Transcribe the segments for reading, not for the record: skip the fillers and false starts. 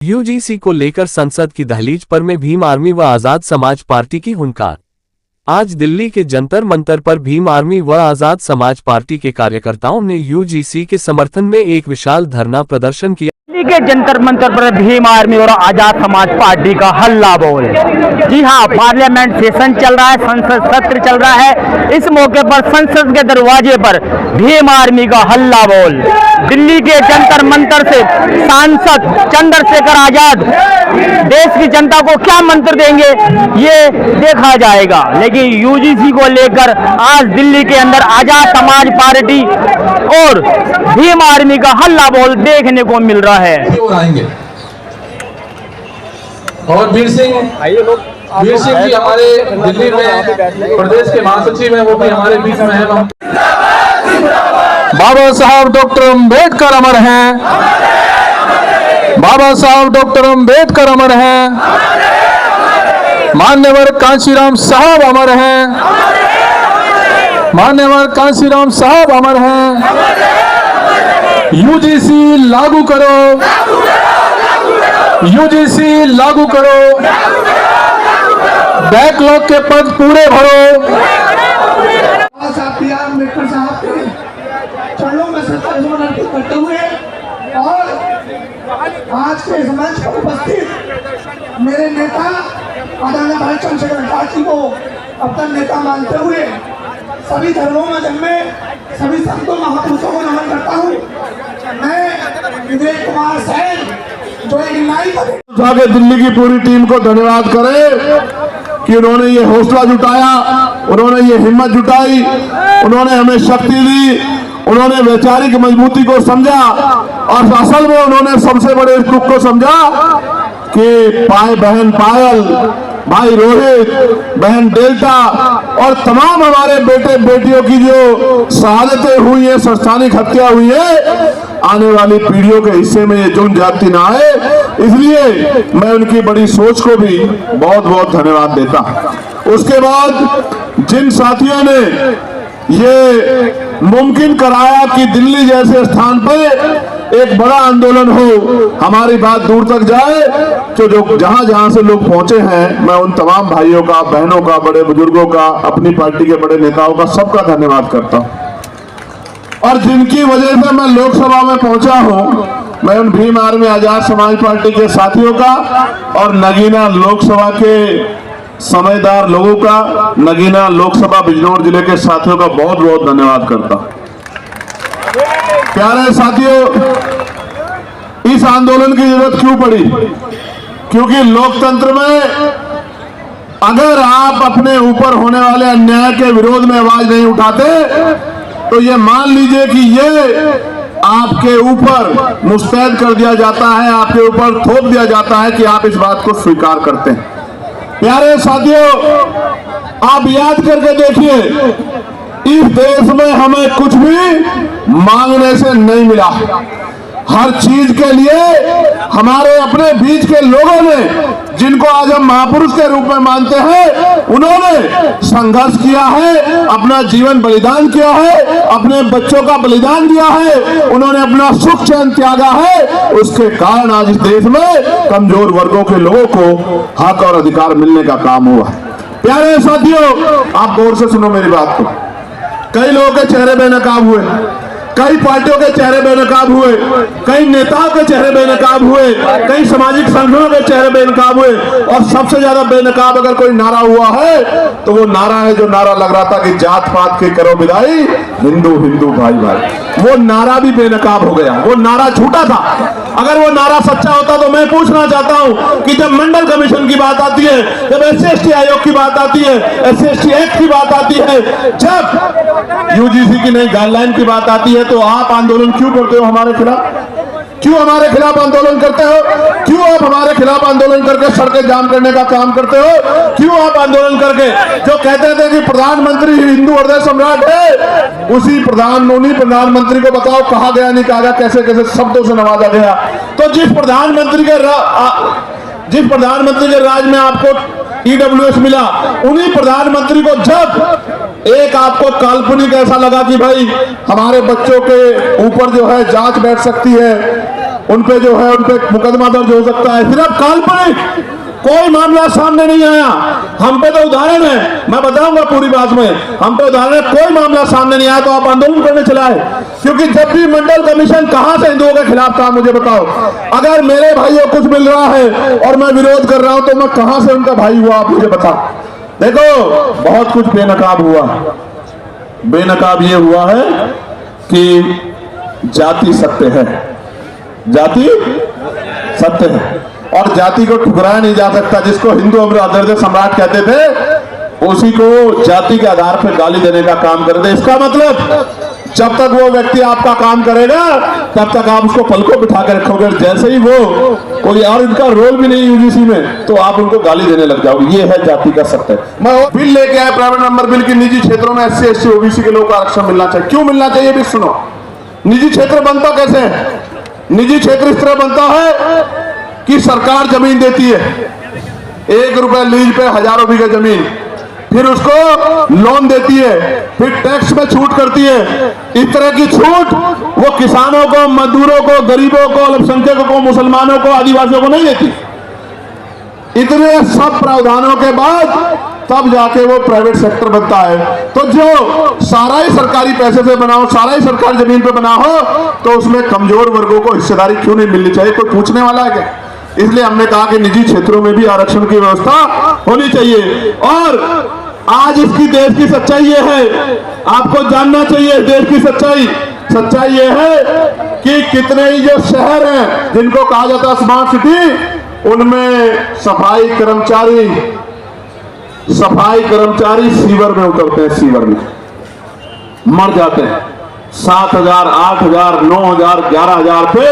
UGC को लेकर संसद की दहलीज पर में भीम आर्मी व आजाद समाज पार्टी की हुंकार। आज दिल्ली के जंतर मंतर पर भीम आर्मी व आजाद समाज पार्टी के कार्यकर्ताओं ने यूजीसी के समर्थन में एक विशाल धरना प्रदर्शन किया। दिल्ली के जंतर मंतर पर भीम आर्मी और आजाद समाज पार्टी का हल्ला बोल। जी हां, पार्लियामेंट सेशन चल रहा है, संसद सत्र चल रहा है। इस मौके पर संसद के दरवाजे पर भीम आर्मी का हल्ला बोल। दिल्ली के जंतर मंतर से सांसद चंद्रशेखर आजाद देश की जनता को क्या मंत्र देंगे ये देखा जाएगा, लेकिन यूजीसी को लेकर आज दिल्ली के अंदर आजाद समाज पार्टी और भीम आर्मी का हल्ला बोल देखने को मिल रहा है। आएंगे और वीर सिंह जी हमारे दिल्ली में प्रदेश के महासचिव हैं, वो भी हमारे बीच में है। बाबा साहब डॉक्टर अम्बेडकर अमर हैं, बाबा साहब डॉक्टर अम्बेडकर अमर हैं, मान्यवर कांशीराम साहब अमर हैं, मान्यवर कांशीराम साहब अमर हैं। यूजीसी लागू करो, यूजीसी लागू करो, बैकलॉग के पद पूरे भरो। अम्बेडकर साहब के चरणों में श्रद्धांजलि अर्पित करते हुए और आज के मंच पर उपस्थित मेरे नेता आदरणीय भाई चंद्रशेखर आजाद जी को अपना नेता मानते हुए सभी धर्मों में जन्मे सभी संतों महापुरुषों को नमन करता हूँ। मैं विवेक कुमार सैन जो एक न्यायिक दिल्ली की पूरी टीम को धन्यवाद करें कि उन्होंने ये हौसला जुटाया, उन्होंने ये हिम्मत जुटाई, उन्होंने हमें शक्ति दी, उन्होंने वैचारिक मजबूती को समझा और असल में उन्होंने सबसे बड़े दुख को समझा कि बहन पायल, भाई रोहित, बहन डेल्टा और तमाम हमारे बेटे बेटियों की जो शहादतें हुई है, संस्थानिक हत्या हुई है, आने वाली पीढ़ियों के हिस्से में ये जुर्म जाति ना आए, इसलिए मैं उनकी बड़ी सोच को भी बहुत बहुत धन्यवाद देता। उसके बाद जिन साथियों ने ये मुमकिन कराया कि दिल्ली जैसे स्थान पर एक बड़ा आंदोलन हो, हमारी बात दूर तक जाए, तो जो जहां जहां से लोग पहुंचे हैं, मैं उन तमाम भाइयों का, बहनों का, बड़े बुजुर्गों का, अपनी पार्टी के बड़े नेताओं का, सबका धन्यवाद करता हूं। और जिनकी वजह से मैं लोकसभा में पहुंचा हूं, मैं उन भीम आर्मी आजाद समाज पार्टी के साथियों का और नगीना लोकसभा के समझदार लोगों का, नगीना लोकसभा बिजनौर जिले के साथियों का बहुत बहुत धन्यवाद करता हूं। प्यारे साथियों, इस आंदोलन की जरूरत क्यों पड़ी? क्योंकि लोकतंत्र में अगर आप अपने ऊपर होने वाले अन्याय के विरोध में आवाज नहीं उठाते तो ये मान लीजिए कि ये आपके ऊपर मुस्तैद कर दिया जाता है, आपके ऊपर थोप दिया जाता है कि आप इस बात को स्वीकार करते हैं। प्यारे साथियों, आप याद करके देखिए, इस देश में हमें कुछ भी मांगने से नहीं मिला। हर चीज के लिए हमारे अपने बीच के लोगों ने, जिनको आज हम महापुरुष के रूप में मानते हैं, उन्होंने संघर्ष किया है, अपना जीवन बलिदान किया है, अपने बच्चों का बलिदान दिया है, उन्होंने अपना सुख चैन त्यागा है। उसके कारण आज इस देश में कमजोर वर्गों के लोगों को हक और अधिकार मिलने का काम हुआ है। प्यारे साथियों, आप गौर से सुनो मेरी बात को। कई लोगों के चेहरे बेनकाब हुए, कई पार्टियों के चेहरे बेनकाब हुए, कई नेताओं के चेहरे बेनकाब हुए, कई सामाजिक संगठनों के चेहरे बेनकाब हुए, और सबसे ज्यादा बेनकाब अगर कोई नारा हुआ है तो वो नारा है जो नारा लग रहा था कि जात पात की करो विदाई, हिंदू हिंदू भाई भाई। वो नारा भी बेनकाब हो गया, वो नारा झूठा था। अगर वो नारा सच्चा होता तो मैं पूछना चाहता हूं कि जब मंडल कमीशन की बात आती है, जब SC/ST आयोग की बात आती है, SC/ST एक्ट की बात आती है, जब यूजीसी की नई गाइडलाइन की बात आती है, तो आप आंदोलन क्यों करते हो हमारे खिलाफ? क्यों हमारे खिलाफ आंदोलन करते हो? क्यों आप हमारे खिलाफ आंदोलन करके सड़कें जाम करने का काम करते हो? क्यों आप आंदोलन करके जो कहते थे कि प्रधानमंत्री हिंदू हृदय सम्राट है, उन्हीं प्रधानमंत्री को बताओ कहा गया, नहीं कहा गया, कैसे कैसे शब्दों से नवाजा गया। तो जिस प्रधानमंत्री के राज में आपको EWS मिला, उन्हीं प्रधानमंत्री को जब एक आपको काल्पनिक ऐसा लगा कि भाई हमारे बच्चों के ऊपर जो है जांच बैठ सकती है, उन पे जो है उन पे मुकदमा दर्ज हो सकता है। सिर्फ काल्पनिक कोई मामला सामने नहीं आया। हम पे तो उदाहरण है, मैं बताऊंगा पूरी बात में, हम पे उदाहरण है, कोई मामला सामने नहीं आया तो आप आंदोलन करने चलाए। क्योंकि जब भी मंडल कमीशन कहां से हिंदुओं के खिलाफ था, मुझे बताओ। अगर मेरे भाइयों को कुछ मिल रहा है और मैं विरोध कर रहा हूं तो मैं कहां से उनका भाई हुआ, आप मुझे बता। देखो बहुत कुछ बेनकाब हुआ। बेनकाब ये हुआ है कि जाति सत्य है, जाति सत्य है और जाति को ठुकराया नहीं जा सकता। जिसको हिंदू अमर सम्राट कहते थे उसी को जाति के आधार पर गाली देने का काम कर दे। इसका मतलब जब तक वो व्यक्ति आपका काम करेगा तब तक आप उसको पलकों बिठा कर रखोगे। जैसे ही वो कोई और इनका रोल भी नहीं यूजीसी में तो आप उनको गाली देने लग जाओगे। ये है जाति का सत्य। मैं बिल लेके आया, प्राइवेट नंबर बिल की निजी क्षेत्रों में SC ST OBC के लोगों को आरक्षण मिलना चाहिए। क्यों मिलना चाहिए भी सुनो। निजी क्षेत्र बनता कैसे है? निजी क्षेत्र इस तरह बनता है कि सरकार जमीन देती है, 1 रुपए लीज पे हजारों बीघे जमीन, फिर उसको लोन देती है, फिर टैक्स में छूट करती है। इस तरह की छूट वो किसानों को, मजदूरों को, गरीबों को, अल्पसंख्यकों को, मुसलमानों को, आदिवासियों को नहीं देती। इतने सब प्रावधानों के बाद तब जाके वो प्राइवेट सेक्टर बनता है। तो जो सारा ही सरकारी पैसे से बना हो, सारा ही सरकारी जमीन पे बना हो, तो उसमें कमजोर वर्गों को हिस्सेदारी क्यों नहीं मिलनी चाहिए? कोई पूछने वाला है क्या? इसलिए हमने कहा कि निजी क्षेत्रों में भी आरक्षण की व्यवस्था होनी चाहिए। और आज इसकी देश की सच्चाई ये है, आपको जानना चाहिए देश की सच्चाई। सच्चाई ये है कि कितने ही जो शहर हैं जिनको कहा जाता है स्मार्ट सिटी, उनमें सफाई कर्मचारी सीवर में उतरते हैं, सीवर में मर जाते हैं। 7,000, 8,000, 9,000, 11,000 पे,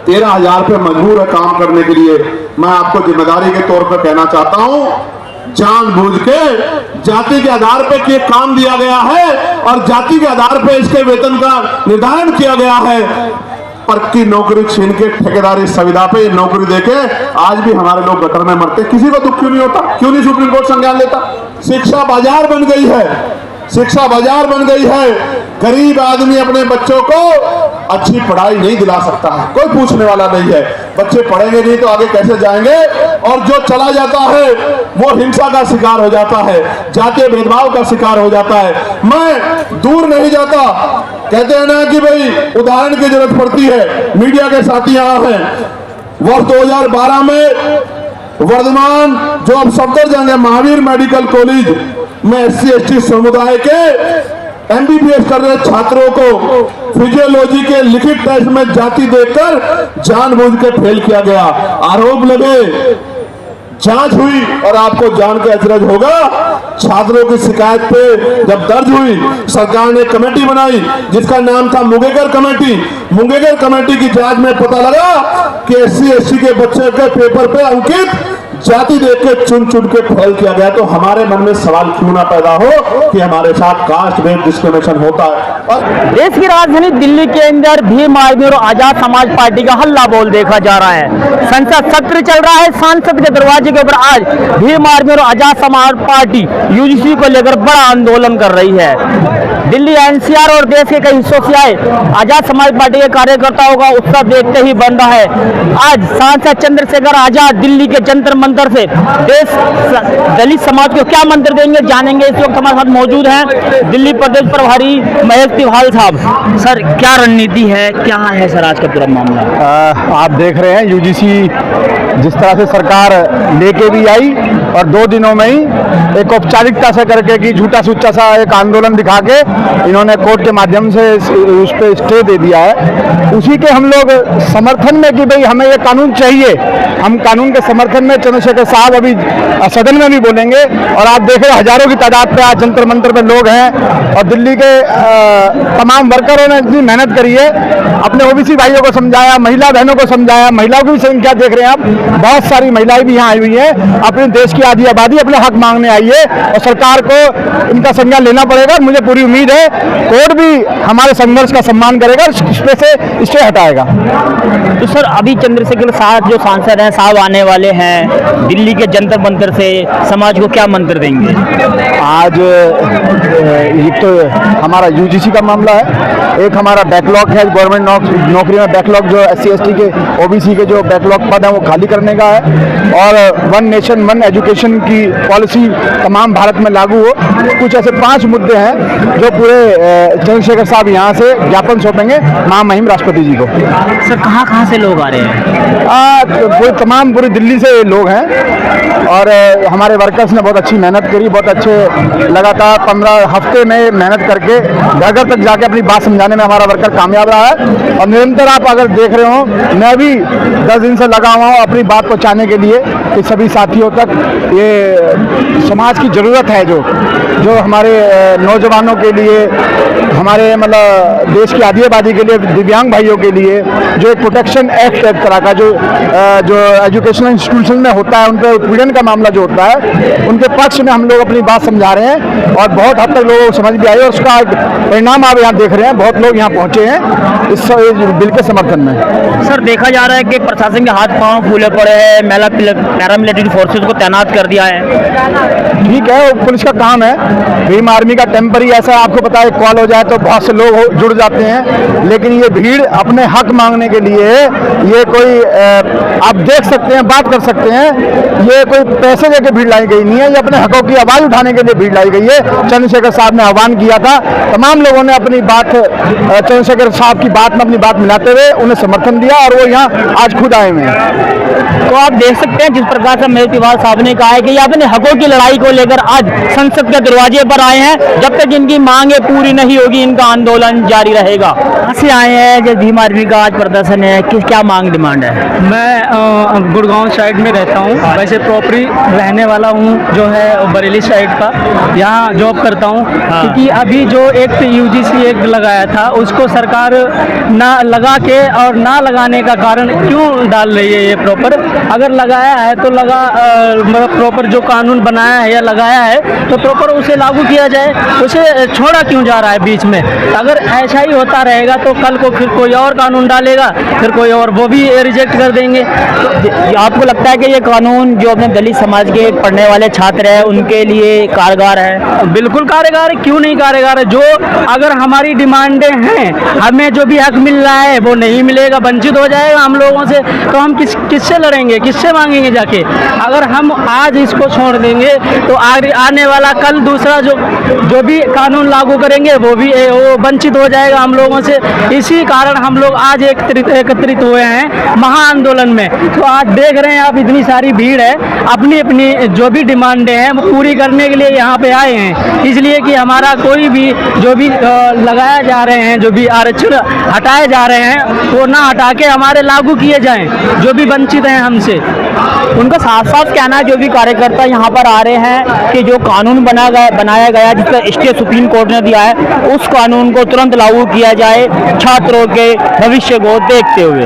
13,000 पे मजबूर है काम करने के लिए। मैं आपको जिम्मेदारी के तौर पर कहना चाहता हूं, जानबूझ के जाति के आधार पे ये काम दिया गया है और जाति के आधार पे इसके वेतन का निर्धारण किया गया है। पर की नौकरी छीन के ठेकेदारी संविदा पे नौकरी देके आज भी हमारे लोग गटर में मरते। किसी को दुख क्यों नहीं होता? क्यों नहीं सुप्रीम कोर्ट संज्ञान लेता? शिक्षा बाजार बन गई है, शिक्षा बाजार बन गई है। गरीब आदमी अपने बच्चों को अच्छी पढ़ाई नहीं दिला सकता है, कोई पूछने वाला नहीं है। बच्चे पढ़ेंगे नहीं तो आगे कैसे जाएंगे? और जो चला जाता है वो हिंसा का शिकार हो जाता है, जातीय भेदभाव का शिकार हो जाता है। मैं दूर नहीं जाता, कहते हैं ना कि भाई उदाहरण की जरूरत पड़ती है। मीडिया के साथी यहाँ हैं, वर्ष 2012 में वर्धमान जो अब सफदरजंग है, महावीर मेडिकल कॉलेज में SC ST समुदाय के MBBS कर रहे छात्रों को फिजियोलॉजी के लिखित टेस्ट में जाति देकर जानबूझ के फेल किया गया। आरोप लगे, जांच हुई और आपको जान के अचरज होगा, छात्रों की शिकायत पे जब दर्ज हुई, सरकार ने कमेटी बनाई जिसका नाम था मुंगेकर कमेटी। मुंगेकर कमेटी की जांच में पता लगा कि SC ST के बच्चे के पेपर पे अंकित जाति देख के चुन के फेल किया गया। तो हमारे मन में सवाल क्यों ना पैदा हो कि हमारे साथ कास्ट बेस्ड डिस्क्रिमिनेशन होता है। और देश की राजधानी दिल्ली के अंदर भीम आर्मी और आजाद समाज पार्टी का हल्ला बोल देखा जा रहा है। संसद सत्र चल रहा है, संसद के दरवाजे के ऊपर आज भीम आर्मी और आजाद समाज पार्टी UGC को लेकर बड़ा आंदोलन कर रही है। दिल्ली NCR और देश के कई हिस्सों से आए आजाद समाज पार्टी के कार्यकर्ताओं का उत्साह देखते ही बन रहा है। आज सांसद चंद्रशेखर आजाद दिल्ली के जंतर मंतर से देश दलित समाज को क्या मंत्र देंगे, जानेंगे। इस वक्त हमारे साथ मौजूद हैं दिल्ली प्रदेश प्रभारी महेश तिवारी साहब। सर क्या रणनीति है, क्या है सर आज का पूरा मामला? आप देख रहे हैं UGC जिस तरह से सरकार लेके भी आई और 2 दिनों में ही एक औपचारिकता से करके कि झूठा सुच्चा सा एक आंदोलन दिखा के इन्होंने कोर्ट के माध्यम से उस पर स्टे दे दिया है। उसी के हम लोग समर्थन में कि भाई हमें ये कानून चाहिए, हम कानून के समर्थन में चंद्रशेखर साहब अभी सदन में भी बोलेंगे। और आप देख रहे हैं हजारों की तादाद पे आज जंतर मंतर पे लोग हैं और दिल्ली के तमाम वर्करों ने इतनी मेहनत करी है, अपने OBC भाइयों को समझाया, महिला बहनों को समझाया। महिलाओं की भी संख्या देख रहे हैं आप, बहुत सारी महिलाएं भी यहाँ आई हुई हैं, अपने देश की आधी आबादी अपने हक मांगने आई है और सरकार को इनका संज्ञान लेना पड़ेगा। मुझे पूरी उम्मीद है कोर्ट भी हमारे संघर्ष का सम्मान करेगा, इस पे से स्टे हटाएगा। तो सर अभी चंद्रशेखर साहब जो सांसद हैं साहब आने वाले हैं दिल्ली के जंतर मंतर से, समाज को क्या मंत्र देंगे? आज एक तो हमारा यूजीसी का मामला है, एक हमारा बैकलॉग है गवर्नमेंट नौकरी में बैकलॉग जो SC ST के OBC के जो बैकलॉग पद हैं वो खाली करने का है, और वन नेशन वन एजुकेशन की पॉलिसी तमाम भारत में लागू हो। कुछ ऐसे 5 मुद्दे हैं जो पूरे चंद्रशेखर साहब यहाँ से ज्ञापन सौंपेंगे महामहिम राष्ट्रपति जी को। सर कहाँ से लोग आ रहे हैं? पूरी दिल्ली से लोग हैं, और हमारे वर्कर्स ने बहुत अच्छी मेहनत करी, बहुत अच्छे लगातार 15 हफ्ते में मेहनत करके घर घर तक जाके अपनी बात समझाने में हमारा वर्कर कामयाब रहा है। और निरंतर आप अगर देख रहे हो, मैं भी 10 दिन से लगा हुआ हूँ अपनी बात पहुँचाने के लिए कि सभी साथियों तक ये समाज की ज़रूरत है, जो हमारे नौजवानों के लिए, हमारे मतलब देश की आधी आबादी के लिए, दिव्यांग भाइयों के लिए जो एक प्रोटेक्शन एक्ट एक तरह का जो एजुकेशनल इंस्टीट्यूशन में होता है, उन पर उत्पीड़न का मामला जो होता है, उनके पक्ष में हम लोग अपनी बात समझा रहे हैं, और बहुत हद तक लोगों को समझ भी आई है। उसका परिणाम आप यहाँ देख रहे हैं, बहुत लोग यहाँ पहुँचे हैं इस बिल के समर्थन में। सर देखा जा रहा है कि प्रशासन के हाथ पांव फूले पड़े हैं, पैरामिलिट्री फोर्सेज को तैनात कर दिया है। ठीक है, वो पुलिस का काम है। भीम आर्मी का टेम्पररी ऐसा आपको पता है, कॉल हो जाए तो बहुत से लोग जुड़ जाते हैं, लेकिन ये भीड़ अपने हक मांगने के लिए, ये कोई आप देख सकते हैं, बात कर सकते हैं, ये कोई पैसे देके भीड़ लाई गई नहीं है, ये अपने हकों की आवाज़ उठाने के लिए भीड़ लाई गई है। चंद्रशेखर साहब ने आह्वान किया था, तमाम लोगों ने अपनी बात चंद्रशेखर साहब की बात में अपनी बात मिलाते हुए उन्हें समर्थन दिया, और वो यहाँ आज खुद आए हुए हैं। तो आप देख सकते हैं जिस प्रकार से महेश तिवारी साहब ने कहा है कि ये अपने हकों की लड़ाई को लेकर आज संसद के दरवाजे पर आए हैं। जब तक इनकी मांगे पूरी नहीं होगी, इनका आंदोलन जारी रहेगा। कहाँ से आए हैं? जो भीम आर्मी का आज प्रदर्शन है, क्या मांग डिमांड है? मैं गुड़गांव साइड में रहता हूँ, वैसे प्रॉपरी रहने वाला हूँ जो है बरेली साइड का, यहाँ जॉब करता हूँ। क्योंकि अभी जो एक्ट UGC एक्ट लगाया था, उसको सरकार ना लगा के और ना लगाने का कारण क्यों डाल रही है? ये प्रॉपर अगर लगाया है तो मतलब प्रॉपर जो कानून बनाया है या लगाया है तो प्रॉपर उसे लागू किया जाए, उसे छोड़ा क्यों जा रहा है बीच में? अगर ऐसा ही होता रहेगा तो कल को फिर कोई और कानून डालेगा, फिर कोई और, वो भी रिजेक्ट कर देंगे। तो आपको लगता है कि ये कानून जो अपने दलित समाज के पढ़ने वाले छात्र हैं उनके लिए कारगर है? बिल्कुल कारगर है, क्यों नहीं कारगर है? जो अगर हमारी डिमांडें हैं, हमें जो भी हक मिल रहा है वो नहीं मिलेगा, वंचित हो जाएगा हम लोगों से, तो हम किससे लड़ेंगे, किससे मांगेंगे जाके? अगर हम आज इसको छोड़ देंगे तो आने वाला कल दूसरा जो भी कानून लागू करेंगे वो वंचित हो जाएगा हम लोगों से। इसी कारण हम लोग आज एकत्रित हुए हैं महाआंदोलन में। तो आज देख रहे हैं आप, इतनी सारी भीड़ है, अपनी अपनी जो भी डिमांडें हैं वो पूरी करने के लिए यहाँ पे आए हैं, इसलिए कि हमारा कोई भी जो भी लगाया जा रहे हैं, जो भी आरक्षण हटाए जा रहे हैं वो ना हटा के हमारे लागू किए जाएं, जो भी वंचित हैं हमसे। उनका साफ साफ कहना है, जो भी कार्यकर्ता यहाँ पर आ रहे हैं, कि जो कानून बनाया गया जिसका स्टे सुप्रीम कोर्ट ने दिया है, उस कानून को तुरंत लागू किया जाए छात्रों के भविष्य को देखते हुए।